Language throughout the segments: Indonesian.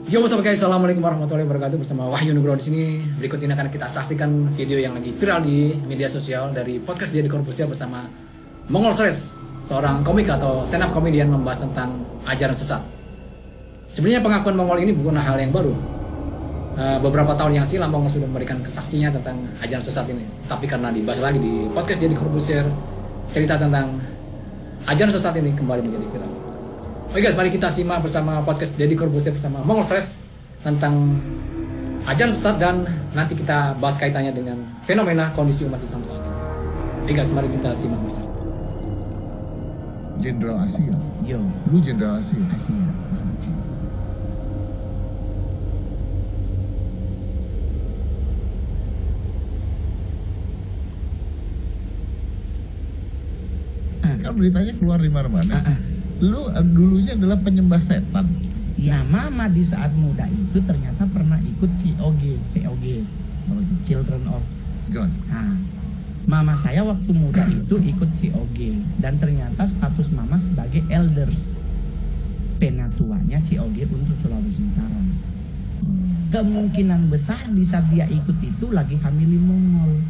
Yo, what's up guys? Assalamualaikum warahmatullahi wabarakatuh. Bersama Wahyu Nugroho di sini. Berikut ini akan kita saksikan video yang lagi viral di media sosial dari podcast Deddy Corbuzier bersama Mongol Stress, seorang komik atau stand up comedian membahas tentang ajaran sesat. Sebenarnya pengakuan Mongol ini bukan hal yang baru. Beberapa tahun yang silam Mongol sudah memberikan kesaksiannya tentang ajaran sesat ini. Tapi karena dibahas lagi di podcast Deddy Corbuzier, cerita tentang ajaran sesat ini kembali menjadi viral. Oke guys, mari kita simak bersama podcast Deddy Corbuzier bersama Mongol Stress tentang ajaran sesat dan nanti kita bahas kaitannya dengan fenomena kondisi umat Islam saat ini. Oke guys, mari kita simak bersama. Jenderal Asia. Yo, Lu Jenderal Asia. Asia. Kan beritanya keluar di mana-mana. Lu dulunya adalah penyembah setan. Ya, mama di saat muda itu ternyata pernah ikut COG, Children of God. Nah, mama saya waktu muda itu ikut COG dan ternyata status mama sebagai elders penatuanya COG untuk Sulawesi Utara. Kemungkinan besar di saat dia ikut itu lagi hamilin Mongol.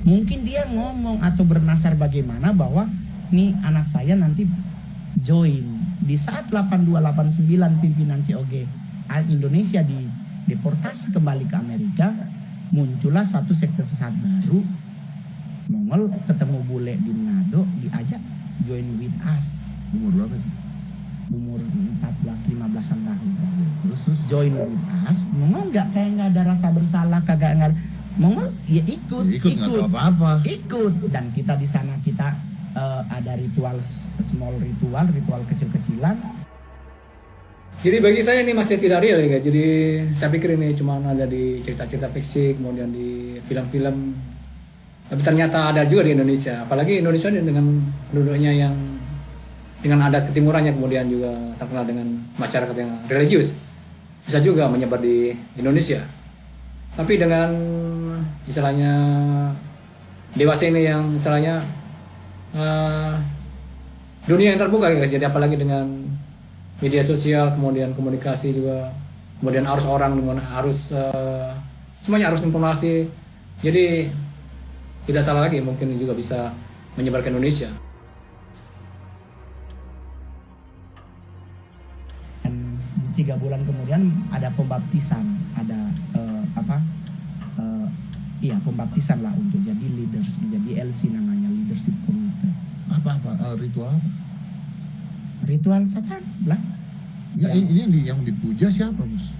Mungkin dia ngomong atau bernasar bagaimana bahwa nih anak saya nanti join. Di saat 8289 pimpinan COG Indonesia deportasi kembali ke Amerika, muncullah satu sekte sesat baru. Mongol ketemu bule di Manado, diajak join with us. Umur berapa sih? Umur 14-15an tahun. Terus Join with us. Mongol nggak ada rasa bersalah, kagak nggak. Mongol ya ikut, nggak tahu apa-apa. ikut. Dan kita di sana kita ada ritual ritual kecil-kecilan. Jadi bagi saya ini masih tidak real ya guys. Jadi saya pikir ini cuma ada di cerita-cerita fiksi, kemudian di film-film. Tapi ternyata ada juga di Indonesia. Apalagi Indonesia ini dengan penduduknya yang dengan adat ketimurannya, kemudian juga terkenal dengan masyarakat yang religius, bisa juga menyebar di Indonesia. Tapi dengan istilahnya dewasa ini yang istilahnya dunia yang terbuka ya. Jadi apalagi dengan media sosial, kemudian komunikasi juga, kemudian arus orang, arus semuanya arus informasi. Jadi tidak salah lagi, mungkin juga bisa menyebar ke Indonesia. Dan 3 bulan kemudian ada pembaptisan, ada pembaptisan lah untuk jadi leaders, menjadi LC namanya, leadership committee. Apa ritual apa? Ritual satan lah. Ya, ini yang dipuja siapa, Mus?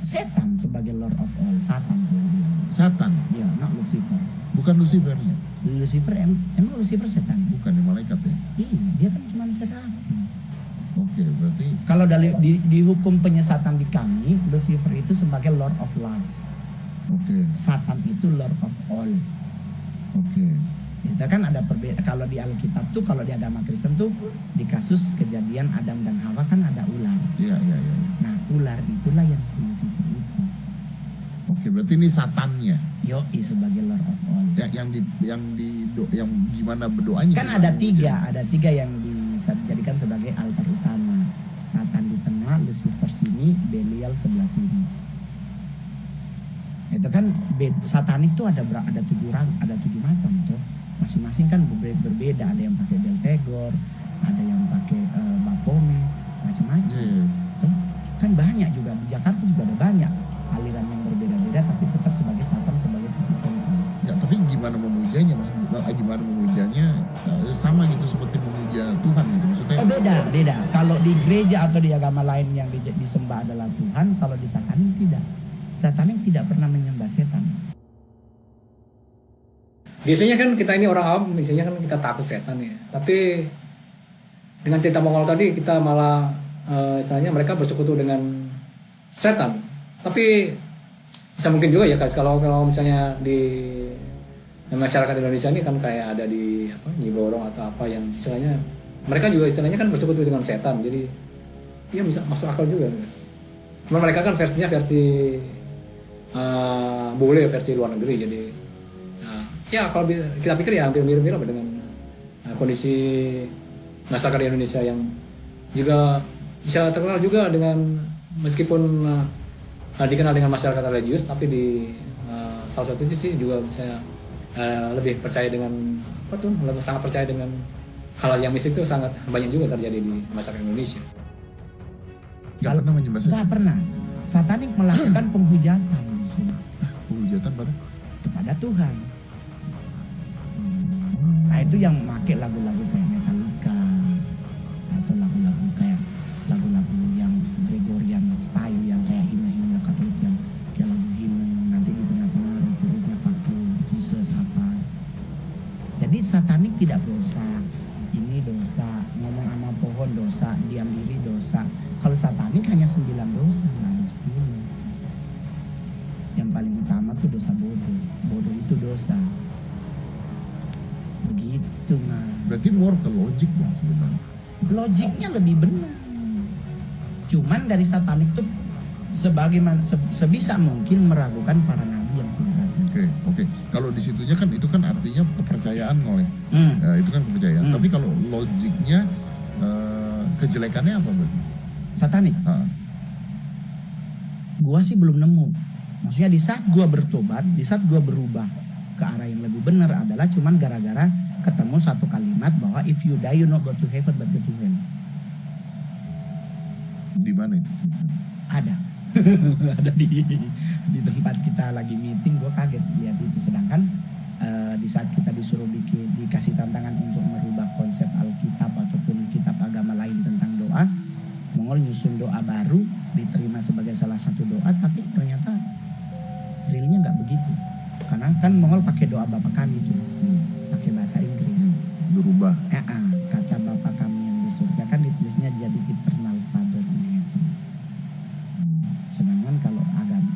Setan sebagai Lord of all, Satan. Satan. Ya, not Lucifer. Bukan Lucifernya. Lucifer emang Lucifer setan? Bukan yang malaikat ya. Iya, dia kan cuma serafim. Oke, berarti Kalau di hukum penyesatan di kami, Lucifer itu sebagai Lord of Lust. oke. Satan itu Lord of all. Oke. Itu kan ada perbedaan. Kalau di Alkitab tuh, kalau di agama Kristen tuh, di kasus kejadian Adam dan Hawa kan ada ular. Iya. Nah, ular itulah yang si Lucifer itu. Oke, berarti ini satannya. Yoi sebagai Lord of all. Yang gimana berdoanya? Kan ada tiga yang bisa dijadikan sebagai altar utama. Satan di tengah, Lucifer sini, Belial sebelah sini. Itu kan satanik tuh ada 7 macam tuh. Masing-masing kan berbeda. Ada yang pakai Beltegor, ada yang pakai Baphomet, macam-macam. Tuh kan banyak juga di Jakarta juga ada banyak aliran yang berbeda-beda, tapi tetap sebagai Satan sebagai contoh. Ya, tapi gimana memujanya, Mas? Gimana memujanya sama gitu seperti memuja Tuhan gitu. Maksudnya Beda. Kalau di gereja atau di agama lain yang disembah adalah Tuhan, kalau di satanik tidak. Satanik tidak pernah menyembah setan. Biasanya kan kita ini orang awam, biasanya kan kita takut setan ya. Tapi dengan cerita Mongol tadi kita malah istilahnya mereka bersekutu dengan setan. Tapi bisa mungkin juga ya guys, kalau misalnya di masyarakat Indonesia ini kan kayak ada di Nyi Blorong atau apa yang istilahnya mereka juga istilahnya kan bersekutu dengan setan. Jadi ya bisa masuk akal juga guys. Cuma mereka kan versi boleh versi luar negeri. Jadi ya kalau kita pikir ya hampir mirip-mirip dengan kondisi masyarakat Indonesia yang juga bisa terkenal juga dengan meskipun dikenal dengan masyarakat religius, tapi di salah satu sisi juga saya lebih percaya dengan sangat percaya dengan hal yang mistik itu sangat banyak juga terjadi di masyarakat Indonesia. Gak pernah menyembah setan? Nggak pernah. Satanik melakukan penghujatan. Penghujatan kepada Tuhan. Nah itu yang pakai lagu-lagu kayak Metallica atau lagu-lagu kayak lagu-lagu yang Gregorian style yang kayak himne-himne Katolik yang kayak lagu himne nanti di tengah-tengah jurusnya pakai Jesus apa. Jadi satanik tidak dosa. Ini dosa, ngomong sama pohon dosa, diam diri dosa. Kalau satanik hanya 9 dosa, nggak ada 10. Yang paling utama tuh dosa bodoh. Bodoh itu dosa. Begitu nah. Berarti more ke logik dong sebenarnya. Logiknya lebih benar. Cuman dari satanik tuh sebagaimana sebisa mungkin meragukan para nabi yang sudah ada. Oke. Kalau di situnya kan itu kan artinya kepercayaan oleh. Itu kan kepercayaan. Tapi kalau logiknya kejelekannya apa berarti? Satanik. Gua sih belum nemu. Maksudnya di saat gua bertobat, di saat gua berubah ke arah yang lebih benar adalah cuman gara-gara ketemu satu kalimat bahwa if you die you not go to heaven but go to hell. Di mana itu? Ada. Ada di tempat kita lagi meeting, gua kaget lihat itu. Sedangkan di saat kita disuruh dikasih tantangan untuk merubah konsep Alkitab ataupun kitab agama lain tentang doa, Mongol nyusun doa baru diterima sebagai salah satu doa, tapi ternyata realnya nggak begitu. Karena kan Mongol pakai doa Bapa kami tuh, pakai bahasa Inggris. Berubah. Kata Bapa kami yang di surga kan ditulisnya jadi Eternal Father in heaven. Sedangkan kalau agama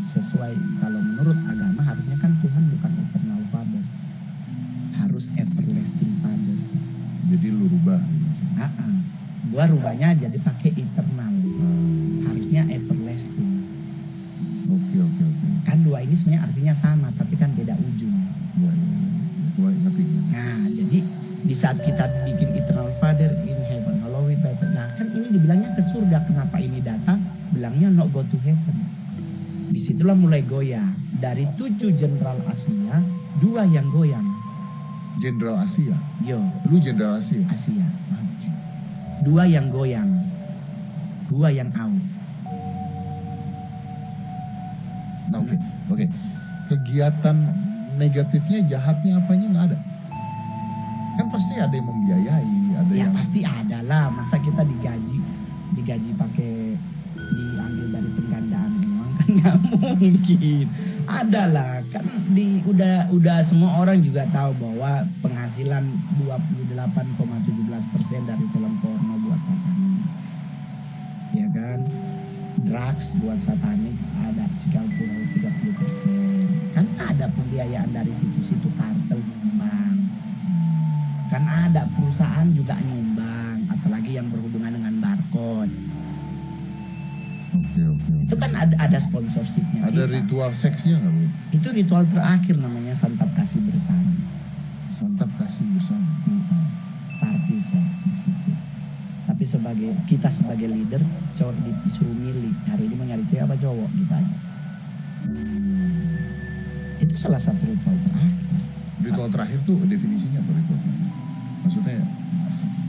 kalau menurut agama harusnya kan Tuhan bukan Eternal Father, harus Everlasting Father. Jadi lu rubah. Gua rubahnya jadi pakai eternal. Harusnya everlasting. Oke. Kan dua ini sebenarnya artinya sama, tapi kan beda ujung. Ya. Gua ngerti. Nah, jadi di saat kita bikin Eternal Father in heaven, hallowed by the. Nah, kan ini dibilangnya ke surga. Kenapa ini data? Bilangnya not go to heaven. Disitulah mulai goyah. Dari 7 jenderal Asia, 2 yang goyang. Jenderal Asia. Yo, Lu jenderal Asia. Asia. 2 yang goyang, 2 yang out. Nah, oke. Kegiatan negatifnya, jahatnya apanya nggak ada? Kan pasti ada yang membiayai, ada Ya yang pasti ada lah. Masa kita digaji pakai diambil dari penggandaan uang kan nggak mungkin. Ada lah kan udah semua orang juga tahu bahwa penghasilan 28,17% dari film porno buat satanik. Ya kan? Drugs buat satanik ada sekitar 30%. Kan ada pembiayaan dari situ-situ kartel nyumbang. Kan ada perusahaan juga nyumbang, apalagi yang berhubungan dengan barcode. Oke. Itu kan ada sponsorshipnya. Ada kita. ritual seksnya nggak, Bu? Itu ritual terakhir namanya santap kasih bersama. Santap kasih bersama. Party seks di situ. Tapi kita sebagai leader cowok disuruh milih hari ini mau nyari cewek apa cowok gitu aja. Itu salah satu ritual terakhir. Ritual terakhir tuh definisinya apa ritual terakhir? Maksudnya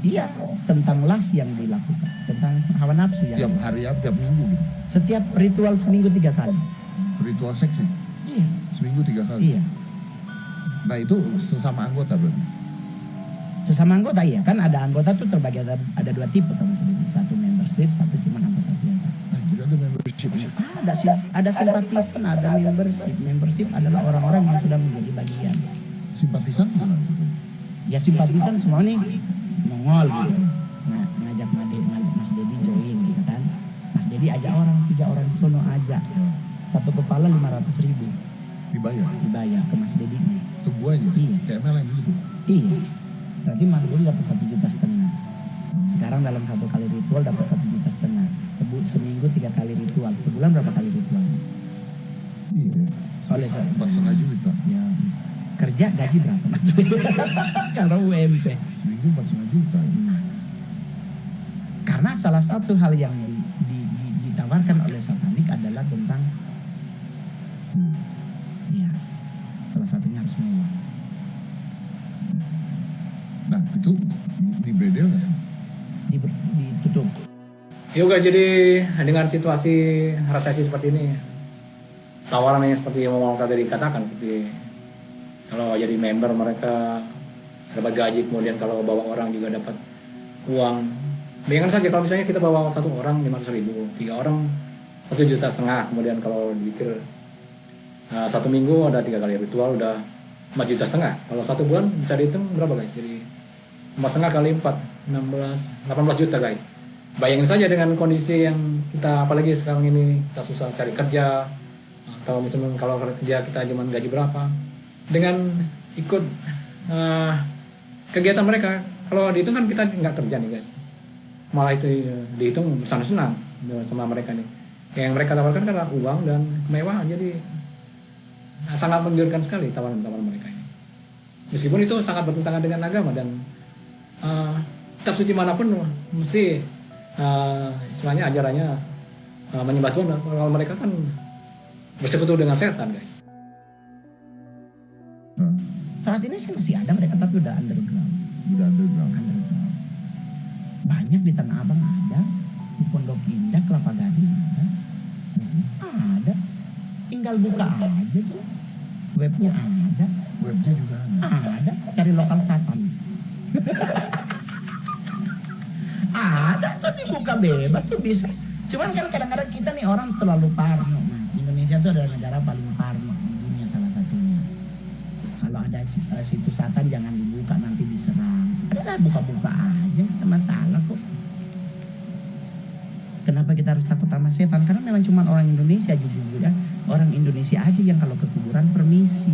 Iya, tentang lust yang dilakukan, tentang hawa nafsu yang tiap hari apa tiap minggu gitu? setiap ritual seminggu 3 kali. Ritual seksnya Iya, seminggu 3 kali. iya. Nah itu sesama anggota berarti. Sesama anggota iya, kan ada anggota tuh terbagi ada 2 tipe teman sendiri. Satu membership, satu cuma anggota biasa. Nah jadi ada membershipnya. Ada simpatisan, ada membership. Membership adalah orang-orang yang sudah menjadi bagian. Simpatisan gimana maksudnya? Ya simpatisan semua nih Mongol gitu. Nah, ngajak Mas Dedi join gitu kan. Mas Dedi ajak orang 3 orang di sono ajak. Satu kepala 500.000 Dibayar ke Mas Dedi. ke gua aja. Iya. Kayak MLM gitu. Iya. Berarti Mas Dedi dapat 1,5 juta. Sekarang dalam 1 kali ritual dapat 1,5 juta. Seminggu 3 kali ritual. Sebulan berapa kali ritual? Iya. Oleh saya. Pas 1,5 juta. Ya. Kerja gaji berapa Mas? Kalau UMP. Seminggu 4,5 juta. Nah, karena salah satu hal yang ditawarkan oleh salah satunya harus mewah. Nah itu di bredel nggak sih? Ditutup. Yoga, jadi dengan situasi resesi seperti ini, tawarannya seperti yang mau tadi dikatakan, seperti kalau jadi member mereka dapat gaji, kemudian kalau bawa orang juga dapat uang. Bayangkan saja kalau misalnya kita bawa satu orang 500.000, 3 orang 1,5 juta, kemudian kalau dipikir satu minggu ada 3 kali ritual udah 4,5 juta. Kalau satu bulan bisa dihitung berapa guys? Jadi 4,5 kali 4, 18 juta guys. Bayangin saja dengan kondisi yang kita, apalagi sekarang ini kita susah cari kerja, atau misalnya kalau kerja kita cuma gaji berapa, dengan ikut kegiatan mereka, kalau dihitung kan kita nggak kerja nih guys, malah itu dihitung senang-senang sama mereka nih. Yang mereka tawarkan kan adalah uang dan kemewahan, jadi sangat menggiurkan sekali tawaran-tawaran mereka ini. Meskipun itu sangat bertentangan dengan agama dan kitab suci manapun mesti istilahnya ajarannya menyembah Tuhan. Kalau mereka kan bersekutu dengan setan guys. Saat ini sih masih ada mereka, tapi udah underground. Banyak di Tanah Abang ada, di Pondok Indah, Kelapa Gading ada. Tinggal buka aja tuh, webnya ada. Webnya juga Ada, cari lokal satan. Ada tuh, dibuka bebas tuh bisa. Cuman kan kadang-kadang kita nih orang terlalu parno mas. Indonesia tuh adalah negara paling parno di dunia salah satunya. Kalau ada situs satan jangan dibuka, nanti diserang. Adalah buka-buka aja, gak masalah kok. Kenapa kita harus takut sama setan? Karena memang cuma orang Indonesia jujur ya. Orang Indonesia aja yang kalau ke kuburan permisi.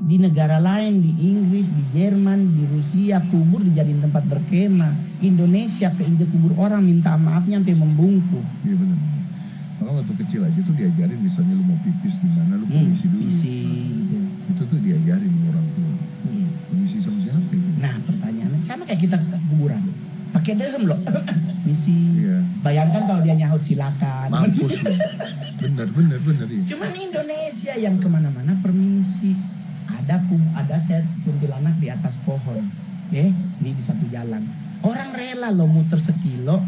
Di negara lain, di Inggris, di Jerman, di Rusia, kubur dijadiin tempat berkemah. Indonesia keinjak kubur orang minta maafnya sampai membungkuk. Iya benar. Maka waktu kecil aja tuh diajarin, misalnya lu mau pipis di mana lu permisi dulu. Permisi. Gitu. Itu tuh diajarin sama orang tua. Iya. Permisi sama siapa itu? Nah pertanyaannya sama kayak kita ke kuburan. Pakai dehem loh. Misi. Iya. Bayangkan kalau dia nyaut silakan. Mampus lu. Bener iya. Cuman Indonesia yang kemana-mana permisi. Ada set kuntilanak di atas pohon, ini di satu jalan. Orang rela lo muter sekilo,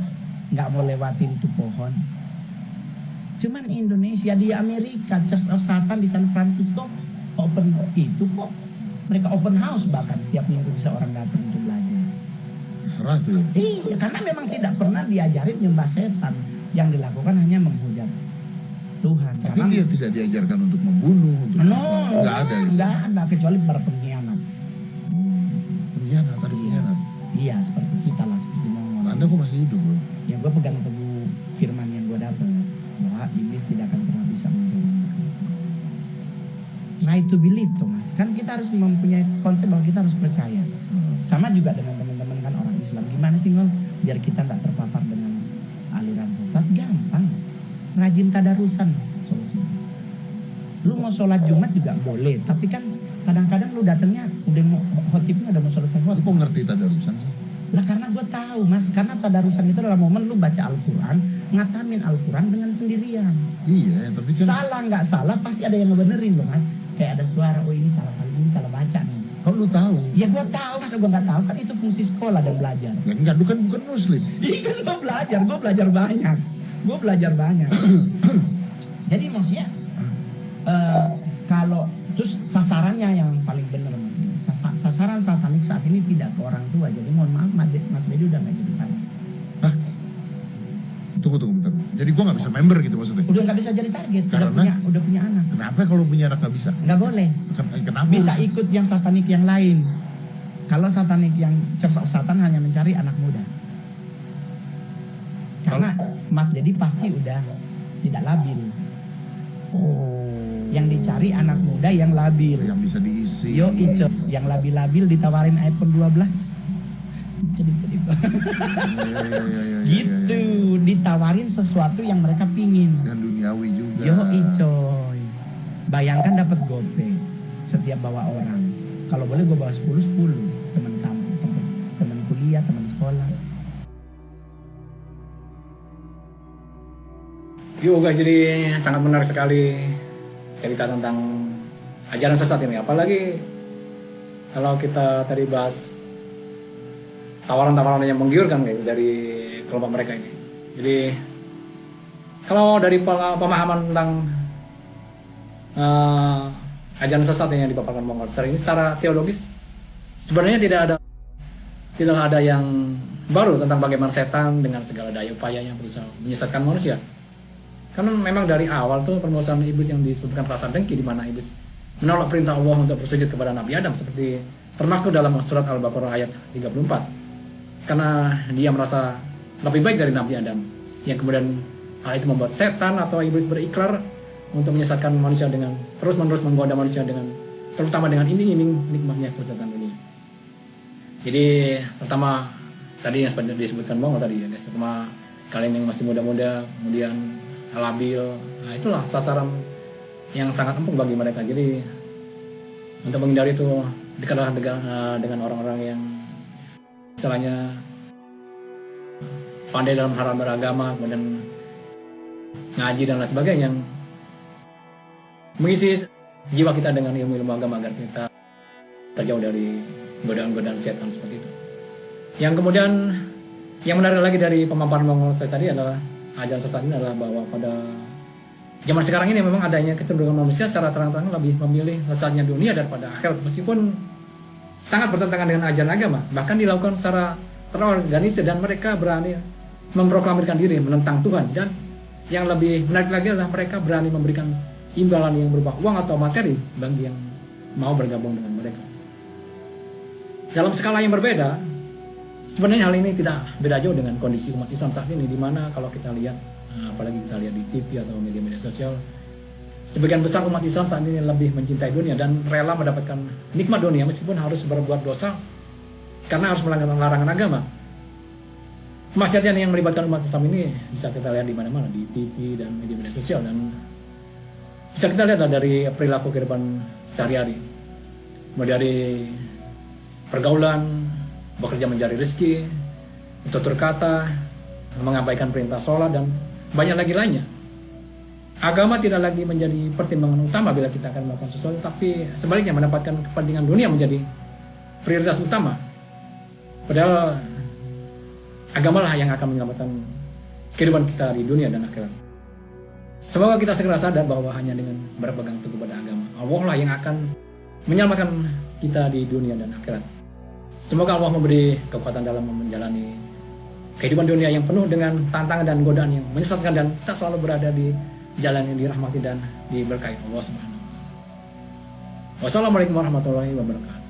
nggak mau lewatin tuh pohon. Cuman Indonesia, di Amerika, Church of Satan di San Francisco open itu kok, mereka open house bahkan setiap minggu bisa orang datang untuk belajar. Terserah tuh ya. Iya, karena memang tidak pernah diajarin nyembah setan, yang dilakukan hanya menghujat Tuhan. Tapi dia tidak diajarkan untuk membunuh, untuk nggak ada. Nggak ada kecuali para pengkhianat. Pengkhianat, ada pengkhianat. Iya, seperti kita lah, seperti Mongol. Anda kok masih hidup bro? Ya gue pegang teguh firman yang gue dapat bahwa iblis tidak akan pernah bisa menjadi. Try to believe, Thomas. Kan kita harus mempunyai konsep bahwa kita harus percaya. Sama juga dengan teman-teman kan orang Islam. Gimana sih Ngol? Biar kita nggak terpapar dengan aliran sesat. Gampang. Rajin tadarusan solusinya. Lu mau sholat Jumat juga boleh, tapi kan kadang-kadang lu datangnya udah mau khotibnya udah mau selesai khotib. Kok ngerti tadarusan sih? Lah karena gue tahu mas, karena tadarusan itu adalah momen lu baca Al-Quran, ngatamin Al-Quran dengan sendirian. Iya, tapi kan Salah nggak salah pasti ada yang ngebenerin loh mas. Kayak ada suara, oh ini salah kali, ini salah baca nih. kok lu tahu? Ya gue tahu, masa gue nggak tahu, kan itu fungsi sekolah dan belajar. Enggak, lu kan bukan muslim. Iya kan gue belajar banyak. Jadi maksudnya kalau terus sasarannya yang paling benar mas, sasaran satanik saat ini tidak ke orang tua. Jadi mohon maaf Mas Dedi udah nggak jadi target. Hah? Tunggu bentar. Jadi gua nggak bisa member gitu maksudnya? Udah nggak bisa jadi target. Karena? Udah punya anak. Kenapa kalau punya anak nggak bisa? Nggak boleh. Kenapa? Bisa ikut yang satanik yang lain. Kalau satanik yang Church of Satan hanya mencari anak muda. Karena Mas Dedi pasti udah tidak labil. Yang dicari anak muda yang labil. Yang bisa diisi. Yo Ico, yang labil-labil ditawarin iPhone 12. Jadi gitu, ditawarin sesuatu yang mereka pingin. Dan duniawi juga. Yo Icoy. Bayangkan dapat gope setiap bawa orang. Kalau boleh gue bawa 10 teman kamu, teman kuliah, teman sekolah. Yoga jadi sangat menarik sekali cerita tentang ajaran sesat ini. Apalagi kalau kita tadi bahas tawaran-tawaran yang menggiurkan kayak dari kelompok mereka ini. Jadi kalau dari pemahaman tentang ajaran sesat yang dipaparkan Mongol ini secara teologis sebenarnya tidak ada yang baru tentang bagaimana setan dengan segala daya upayanya berusaha menyesatkan manusia. Karena memang dari awal tuh permusuhan iblis yang disebutkan rasa dengki, di mana iblis menolak perintah Allah untuk bersujud kepada Nabi Adam seperti termaktub dalam surat Al-Baqarah ayat 34. Karena dia merasa lebih baik dari Nabi Adam, yang kemudian hal itu membuat setan atau iblis berikrar untuk menyesatkan manusia dengan terus-menerus menggoda manusia dengan terutama dengan iming-iming nikmatnya kesehatan dunia. Jadi pertama tadi yang disebutkan Mongol tadi ya guys, terutama kalian yang masih muda-muda kemudian labil, nah itulah sasaran yang sangat empuk bagi mereka. Jadi untuk menghindari itu dekatlah dengan orang-orang yang misalnya pandai dalam hal beragama, kemudian ngaji dan lain sebagainya, yang mengisi jiwa kita dengan ilmu-ilmu agama agar kita terjauh dari godaan-godaan setan seperti itu. Yang kemudian yang menarik lagi dari pemaparan Mongol tadi adalah ajaran sesat ini adalah bahwa pada zaman sekarang ini memang adanya kecenderungan manusia secara terang-terangan lebih memilih lezatnya dunia daripada akhirat, meskipun sangat bertentangan dengan ajaran agama, bahkan dilakukan secara terorganisir dan mereka berani memproklamirkan diri menentang Tuhan. Dan yang lebih menarik lagi adalah mereka berani memberikan imbalan yang berupa uang atau materi bagi yang mau bergabung dengan mereka. Dalam skala yang berbeda, sebenarnya hal ini tidak beda jauh dengan kondisi umat Islam saat ini, di mana kalau kita lihat, apalagi kita lihat di TV atau media-media sosial, sebagian besar umat Islam saat ini lebih mencintai dunia dan rela mendapatkan nikmat dunia meskipun harus berbuat dosa karena harus melanggar larangan agama. Kemaksiatan yang melibatkan umat Islam ini bisa kita lihat di mana-mana, di TV dan media-media sosial, dan bisa kita lihat dari perilaku kehidupan sehari-hari, mulai dari pergaulan, bekerja mencari rezeki, tutur kata, mengabaikan perintah sholat, dan banyak lagi lainnya. Agama tidak lagi menjadi pertimbangan utama bila kita akan melakukan sesuatu, tapi sebaliknya menempatkan kepentingan dunia menjadi prioritas utama. Padahal agamalah yang akan menyelamatkan kehidupan kita di dunia dan akhirat. Semoga kita segera sadar bahwa hanya dengan berpegang teguh pada agama, Allah lah yang akan menyelamatkan kita di dunia dan akhirat. Semoga Allah memberi kekuatan dalam menjalani kehidupan dunia yang penuh dengan tantangan dan godaan yang menyesatkan, dan kita selalu berada di jalan yang dirahmati dan diberkahi Allah Subhanahu wa taala. Wassalamualaikum warahmatullahi wabarakatuh.